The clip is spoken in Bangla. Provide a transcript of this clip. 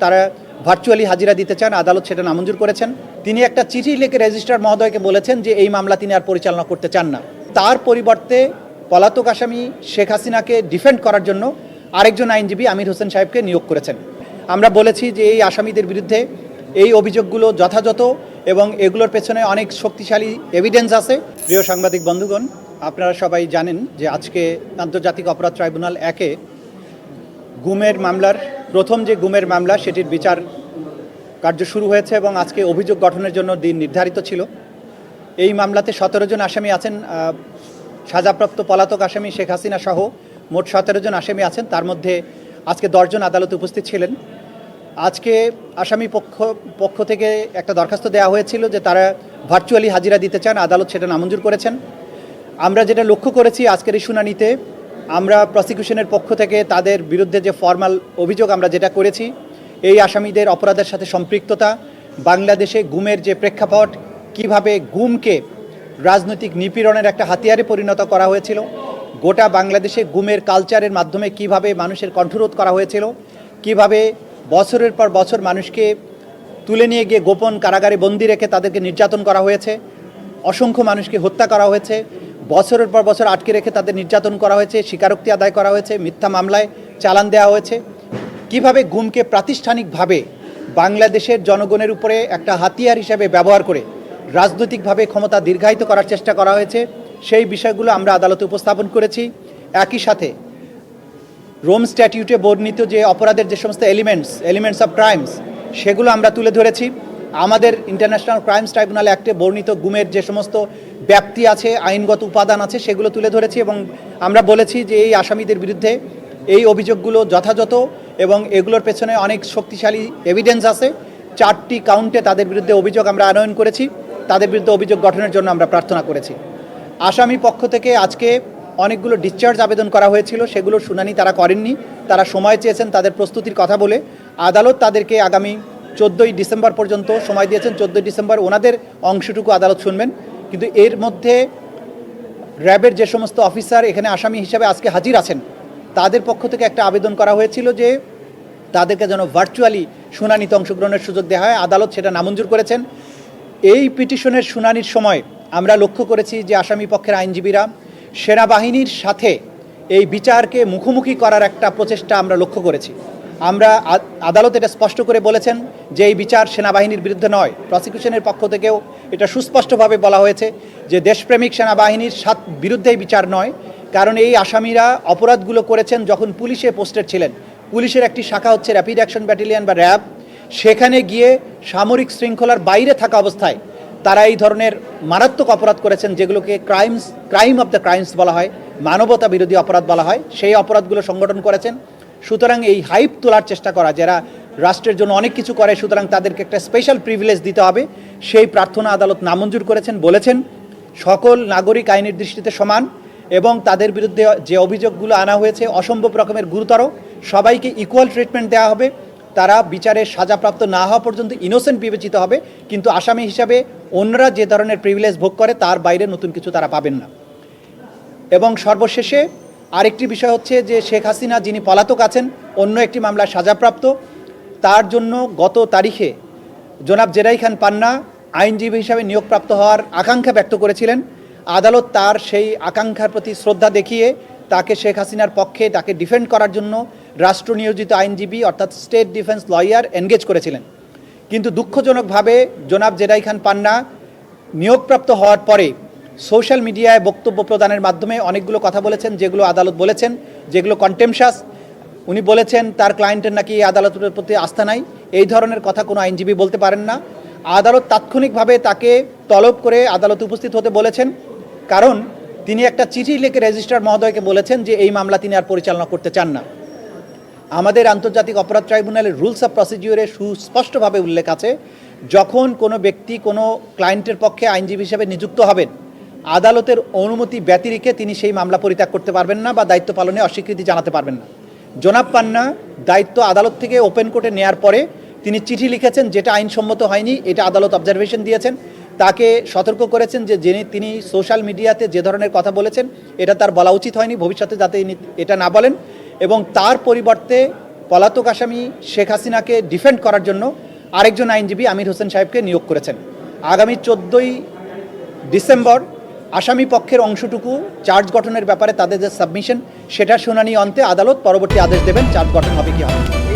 তারা ভার্চুয়ালি হাজিরা দিতে চান, আদালত সেটা নামঞ্জুর করেছেন। তিনি একটা চিঠি লিখে রেজিস্ট্রার মহোদয়কে বলেছেন যে এই মামলা তিনি আর পরিচালনা করতে চান না। তার পরিবর্তে পলাতক আসামি শেখ হাসিনাকে ডিফেন্ড করার জন্য আরেকজন আইনজীবী আমির হোসেন সাহেবকে নিয়োগ করেছেন। আমরা বলেছি যে এই আসামিদের বিরুদ্ধে এই অভিযোগগুলো যথাযথ এবং এগুলোর পেছনে অনেক শক্তিশালী এভিডেন্স আছে। প্রিয় সাংবাদিক বন্ধুগণ, আপনারা সবাই জানেন যে আজকে আন্তর্জাতিক অপরাধ ট্রাইব্যুনাল 1-এ গুমের মামলার প্রথম যে গুমের মামলা সেটির বিচার কার্য শুরু হয়েছে এবং আজকে অভিযোগ গঠনের জন্য দিন নির্ধারিত ছিল। এই মামলাতে 17 জন আসামি আছেন, সাজাপ্রাপ্ত পলাতক আসামি শেখ হাসিনা সহ মোট 17 জন আসামি আছেন। তার মধ্যে আজকে 10 জন আদালতে উপস্থিত ছিলেন। আজকে আসামি পক্ষ থেকে একটা দরখাস্ত দেওয়া হয়েছিল যে তারা ভার্চুয়ালি হাজিরা দিতে চান, আদালত সেটা নামঞ্জুর করেছেন। আমরা যেটা লক্ষ্য করেছি আজকের এই শুনানিতে, আমরা প্রসিকিউশনের পক্ষ থেকে তাদের বিরুদ্ধে যে ফর্মাল অভিযোগ আমরা যেটা করেছি, এই আসামিদের অপরাধের সাথে সম্পৃক্ততা, বাংলাদেশে গুমের যে প্রেক্ষাপট, কিভাবে গুমকে রাজনৈতিক নিপীড়নের একটা হাতিয়ারে পরিণত করা হয়েছিল, গোটা বাংলাদেশে গুমের কালচারের মাধ্যমে কিভাবে মানুষের কণ্ঠরোধ করা হয়েছিল, কিভাবে বছরের পর বছর মানুষকে তুলে নিয়ে গিয়ে গোপন কারাগারে বন্দি রেখে তাদেরকে নির্যাতন করা হয়েছে, অসংখ্য মানুষকে হত্যা করা হয়েছে, বছরের পর বছর আটকে রেখে তাদের নির্যাতন করা হয়েছে, স্বীকারোক্তি আদায় করা হয়েছে, মিথ্যা মামলায় চালান দেওয়া হয়েছে, কিভাবে গুমকে প্রাতিষ্ঠানিকভাবে বাংলাদেশের জনগণের উপরে একটা হাতিয়ার হিসেবে ব্যবহার করে রাজনৈতিকভাবে ক্ষমতা দীর্ঘায়িত করার চেষ্টা করা হয়েছে, সেই বিষয়গুলো আমরা আদালতে উপস্থাপন করেছি। একই সাথে রোম স্ট্যাটিউটে বর্ণিত যে অপরাধের যে সমস্ত এলিমেন্টস অফ ক্রাইমস, সেগুলো আমরা তুলে ধরেছি। আমাদের ইন্টারন্যাশনাল ক্রাইমস ট্রাইব্যুনাল অ্যাক্টে বর্ণিত গুমের যে সমস্ত ব্যাপ্তি আছে, আইনগত উপাদান আছে, সেগুলো তুলে ধরেছি এবং আমরা বলেছি যে এই আসামিদের বিরুদ্ধে এই অভিযোগগুলো যথাযথ এবং এগুলোর পেছনে অনেক শক্তিশালী এভিডেন্স আছে। 4টি কাউন্টে তাদের বিরুদ্ধে অভিযোগ আমরা আনয়ন করেছি, তাদের বিরুদ্ধে অভিযোগ গঠনের জন্য আমরা প্রার্থনা করেছি। আসামি পক্ষ থেকে আজকে অনেকগুলো ডিসচার্জ আবেদন করা হয়েছিল, সেগুলোর শুনানি তারা করেননি। তারা সময় চেয়েছেন তাদের প্রস্তুতির কথা বলে। আদালত তাদেরকে আগামী 14ই ডিসেম্বর পর্যন্ত সময় দিয়েছেন। 14ই ডিসেম্বর ওনাদের অংশটুকু আদালত শুনবেন। কিন্তু এর মধ্যে র্যাবের যে সমস্ত অফিসার এখানে আসামি হিসাবে আজকে হাজির আছেন, তাদের পক্ষ থেকে একটা আবেদন করা হয়েছিল যে তাদেরকে যেন ভার্চুয়ালি শুনানিতে অংশগ্রহণের সুযোগ দেওয়া হয়। আদালত সেটা নামঞ্জুর করেছেন। এই পিটিশনের শুনানির সময় আমরা লক্ষ্য করেছি যে আসামি পক্ষের আইনজীবীরা সেনাবাহিনীর সাথে এই বিচারকে মুখোমুখি করার একটা প্রচেষ্টা আমরা লক্ষ্য করেছি। আমরা আদালত এটা স্পষ্ট করে বলেছেন যে এই বিচার সেনাবাহিনীর বিরুদ্ধে নয়। প্রসিকিউশনের পক্ষ থেকেও এটা সুস্পষ্টভাবে বলা হয়েছে যে দেশপ্রেমিক সেনাবাহিনীর বিরুদ্ধে এই বিচার নয়, কারণ এই আসামিরা অপরাধগুলো করেছেন যখন পুলিশে পোস্টেড ছিলেন। পুলিশের একটি শাখা হচ্ছে র্যাপিড অ্যাকশন ব্যাটালিয়ন বা র্যাব। সেখানে গিয়ে সামরিক শৃঙ্খলার বাইরে থাকা অবস্থায় তারা এই ধরনের মারাত্মক অপরাধ করেছেন, যেগুলোকে ক্রাইম অফ দ্য ক্রাইমস বলা হয়, মানবতা বিরোধী অপরাধ বলা হয়। সেই অপরাধগুলো সংগঠন করেছেন। সুতরাং এই হাইপ তোলার চেষ্টা করা, যারা রাষ্ট্রের জন্য অনেক কিছু করে, সুতরাং তাদেরকে একটা স্পেশাল প্রিভিলেজ দিতে হবে, সেই প্রার্থনা আদালত নামঞ্জুর করেছেন। বলেছেন সকল নাগরিক আইনের দৃষ্টিতে সমান এবং তাদের বিরুদ্ধে যে অভিযোগগুলো আনা হয়েছে অসম্ভব রকমের গুরুতর, সবাইকে ইকুয়াল ট্রিটমেন্ট দেওয়া হবে। তারা বিচারের সাজাপ্রাপ্ত না হওয়া পর্যন্ত ইনোসেন্ট বিবেচিত হবে, কিন্তু আসামি হিসাবে অন্যরা যে ধরনের প্রিভিলেজ ভোগ করে তার বাইরে নতুন কিছু তারা পাবেন না। এবং সর্বশেষে আরেকটি বিষয় হচ্ছে যে শেখ হাসিনা যিনি পলাতক আছেন, অন্য একটি মামলায় সাজাপ্রাপ্ত, তার জন্য গত তারিখে জনাব জেরাই খান পান্না আইনজীবী হিসাবে নিয়োগপ্রাপ্ত হওয়ার আকাঙ্ক্ষা ব্যক্ত করেছিলেন। আদালত তার সেই আকাঙ্ক্ষার প্রতি শ্রদ্ধা দেখিয়ে তাকে শেখ হাসিনার পক্ষে তাকে ডিফেন্ড করার জন্য রাষ্ট্র নিয়োজিত আইনজীবী অর্থাৎ স্টেট ডিফেন্স লয়ার এনগেজ করেছিলেন। কিন্তু দুঃখজনকভাবে জনাব জেরাই খান পান্না নিয়োগপ্রাপ্ত হওয়ার পরে সোশ্যাল মিডিয়ায় বক্তব্য প্রদানের মাধ্যমে অনেকগুলো কথা বলেছেন, যেগুলো আদালত বলেছেন যেগুলো কন্টেমশাস। উনি বলেছেন তার ক্লায়েন্টের নাকি আদালতের প্রতি আস্থা নাই। এই ধরনের কথা কোনো আইনজীবী বলতে পারেন না। আদালত তাৎক্ষণিকভাবে তাকে তলব করে আদালতে উপস্থিত হতে বলেছেন, কারণ তিনি একটা চিঠি লিখে রেজিস্ট্রার মহোদয়কে বলেছেন যে এই মামলা তিনি আর পরিচালনা করতে চান না। আমাদের আন্তর্জাতিক অপরাধ ট্রাইব্যুনালের রুলস অফ প্রসিডিওরে সুস্পষ্টভাবে উল্লেখ আছে, যখন কোনো ব্যক্তি কোনো ক্লায়েন্টের পক্ষে আইনজীবী হিসেবে নিযুক্ত হবেন, আদালতের অনুমতি ব্যতিরেকে তিনি সেই মামলা পরিত্যাগ করতে পারবেন না বা দায়িত্ব পালনে অস্বীকৃতি জানাতে পারবেন না। জনাব পান্না দায়িত্ব আদালত থেকে ওপেন কোর্টে নেয়ার পরে তিনি চিঠি লিখেছেন, যেটা আইনসম্মত হয়নি, এটা আদালত অবজারভেশন দিয়েছেন। তাকে সতর্ক করেছেন যে তিনি সোশ্যাল মিডিয়াতে যে ধরনের কথা বলেছেন এটা তার বলা উচিত হয়নি, ভবিষ্যতে যাতে এটা না বলেন। এবং তার পরিবর্তে পলাতক আসামি শেখ হাসিনাকে ডিফেন্ড করার জন্য আরেকজন আইনজীবী আমির হোসেন সাহেবকে নিয়োগ করেছেন। আগামী 14ই ডিসেম্বর আসামি পক্ষের অংশটুকু চার্জ গঠনের ব্যাপারে তাদের যে সাবমিশন, সেটার শুনানি অন্তে আদালত পরবর্তী আদেশ দেবেন চার্জ গঠন হবে কি হবে।